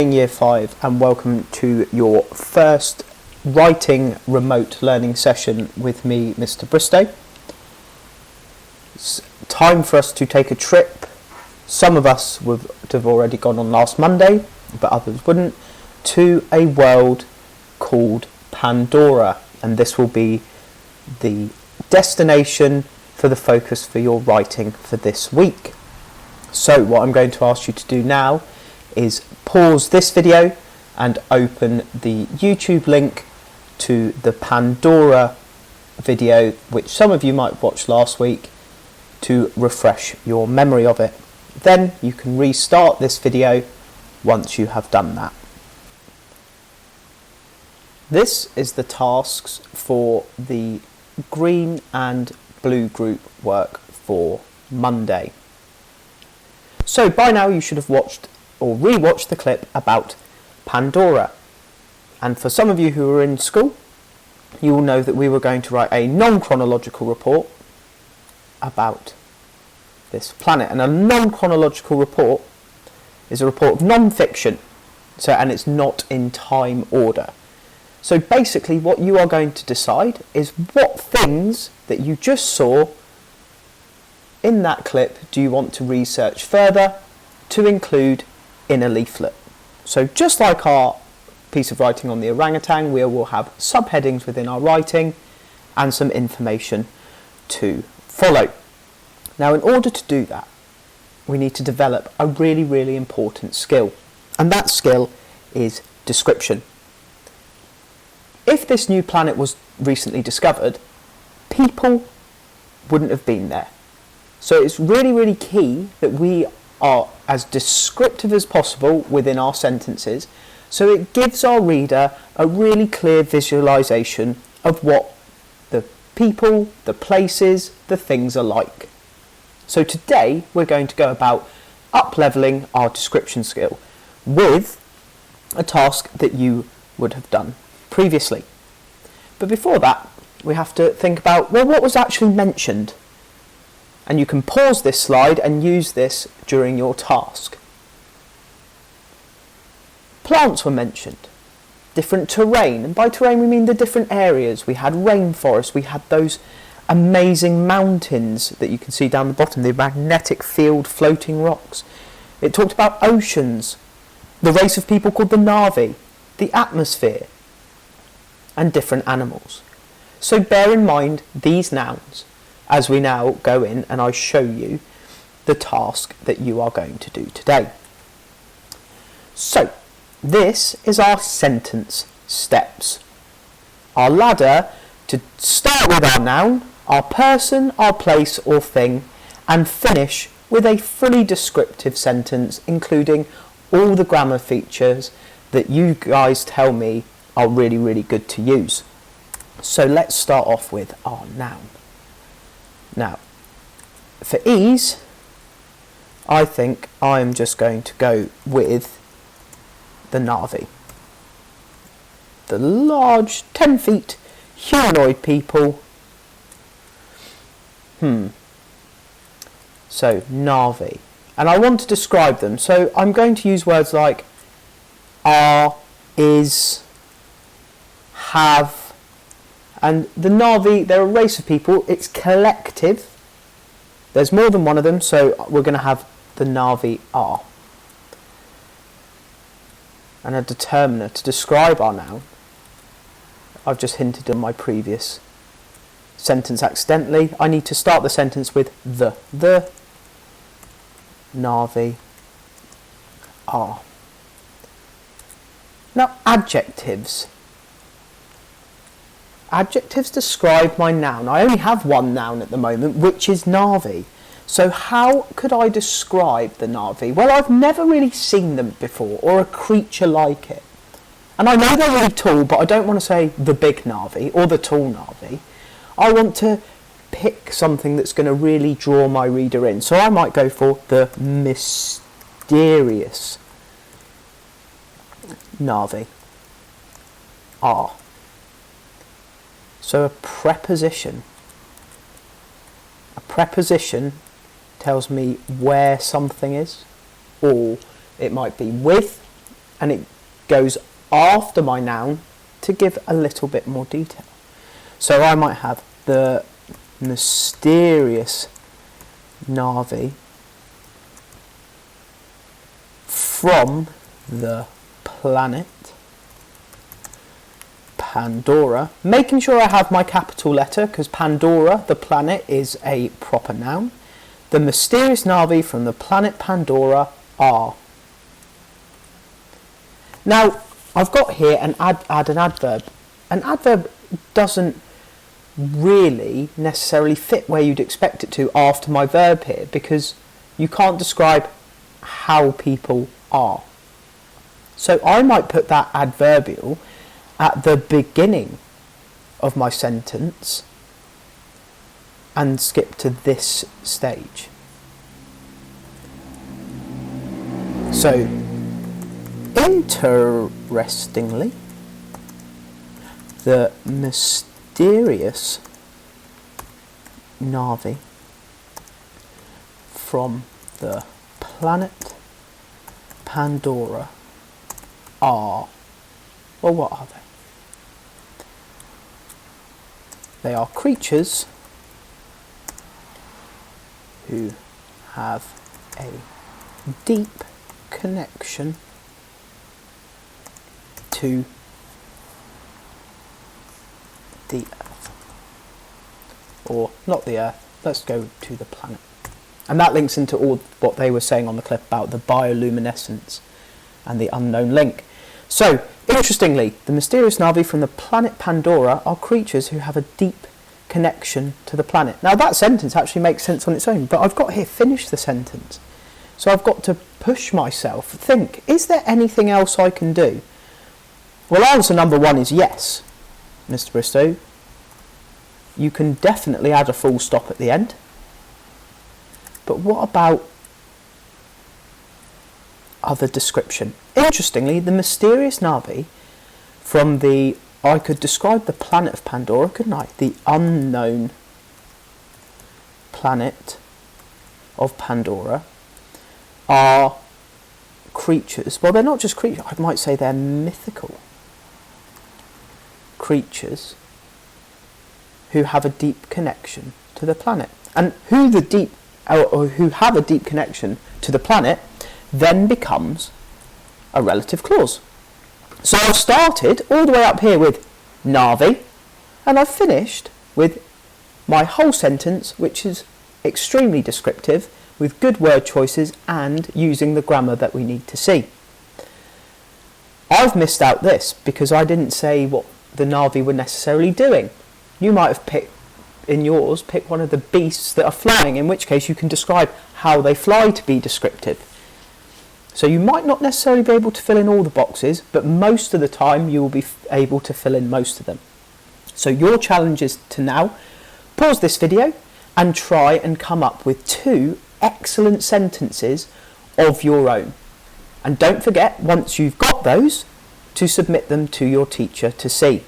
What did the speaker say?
Year 5 and welcome to your first writing remote learning session with me, Mr. Bristow. It's time for us to take a trip. Some of us would have already gone on last Monday, but others wouldn't, to a world called Pandora, and this will be the destination for the focus for your writing for this week. So what I'm going to ask you to do now is pause this video and open the YouTube link to the Pandora video, which some of you might have watched last week, to refresh your memory of it. Then you can restart this video once you have done that. This is the tasks for the green and blue group work for Monday. So by now you should have watched or re-watched the clip about Pandora. And for some of you who are in school, you will know that we were going to write a non-chronological report about this planet. And a non-chronological report is a report of non-fiction, and it's not in time order. So basically what you are going to decide is what things that you just saw in that clip do you want to research further to include in a leaflet. So just like our piece of writing on the orangutan, we will have subheadings within our writing and some information to follow. Now, in order to do that, we need to develop a really important skill, and that skill is description. If this new planet was recently discovered, people wouldn't have been there. So it's really key that we are as descriptive as possible within our sentences, so it gives our reader a really clear visualization of what the people, the places, the things are like. So today we're going to go about up-leveling our description skill with a task that you would have done previously. But before that, we have to think about, well, what was actually mentioned? And you can pause this slide and use this during your task. Plants were mentioned, different terrain, and by terrain we mean the different areas. We had rainforests, we had those amazing mountains that you can see down the bottom, the magnetic field floating rocks. It talked about oceans, the race of people called the Na'vi, the atmosphere, and different animals. So bear in mind these nouns as we now go in and I show you the task that you are going to do today. So, this is our sentence steps. Our ladder to start with our noun, our person, our place or thing, and finish with a fully descriptive sentence including all the grammar features that you guys tell me are really good to use. So let's start off with our noun. Now, for ease, I think I'm just going to go with the Na'vi. The large, 10 feet, humanoid people. So, Na'vi. And I want to describe them, so I'm going to use words like are, is, have. And the Na'vi, they're a race of people, it's collective. There's more than one of them, so we're going to have the Na'vi are. And a determiner to describe our noun. I've just hinted on my previous sentence accidentally. I need to start the sentence with the. The Na'vi are. Now, adjectives. Adjectives describe my noun. I only have one noun at the moment, which is Na'vi. So how could I describe the Na'vi? Well, I've never really seen them before, or a creature like it. And I know they're really tall, but I don't want to say the big Na'vi or the tall Na'vi. I want to pick something that's going to really draw my reader in. So I might go for the mysterious Na'vi are. So a preposition. A preposition tells me where something is, or it might be with, and it goes after my noun to give a little bit more detail. So I might have the mysterious Na'vi from the planet Pandora, making sure I have my capital letter because Pandora, the planet, is a proper noun. The mysterious Na'vi from the planet Pandora are. Now, I've got here an add an adverb. An adverb doesn't really necessarily fit where you'd expect it to after my verb here, because you can't describe how people are. So I might put that adverbial at the beginning of my sentence and skip to this stage. So, interestingly, the mysterious Na'vi from the planet Pandora are, well, what are they? They are creatures who have a deep connection to the Earth. Or not the Earth, let's go to the planet. And that links into all what they were saying on the clip about the bioluminescence and the unknown link. So, interestingly, the mysterious Na'vi from the planet Pandora are creatures who have a deep connection to the planet. Now that sentence actually makes sense on its own, but I've got here, finish the sentence. So I've got to push myself, think, is there anything else I can do? Well, answer number one is yes, Mr. Bristow. You can definitely add a full stop at the end. But what about other description? Interestingly, the mysterious Na'vi from the, I could describe the planet of Pandora, couldn't I? The unknown planet of Pandora are creatures. Well, they're not just creatures, I might say they're mythical creatures who have a deep connection to the planet. And who have a deep connection to the planet then becomes a relative clause. So I've started all the way up here with Na'vi, and I've finished with my whole sentence, which is extremely descriptive, with good word choices and using the grammar that we need to see. I've missed out this because I didn't say what the Na'vi were necessarily doing. You might have picked one of the beasts that are flying, in which case you can describe how they fly to be descriptive. So you might not necessarily be able to fill in all the boxes, but most of the time you will be able to fill in most of them. So your challenge is to now pause this video and try and come up with 2 excellent sentences of your own. And don't forget, once you've got those, to submit them to your teacher to see.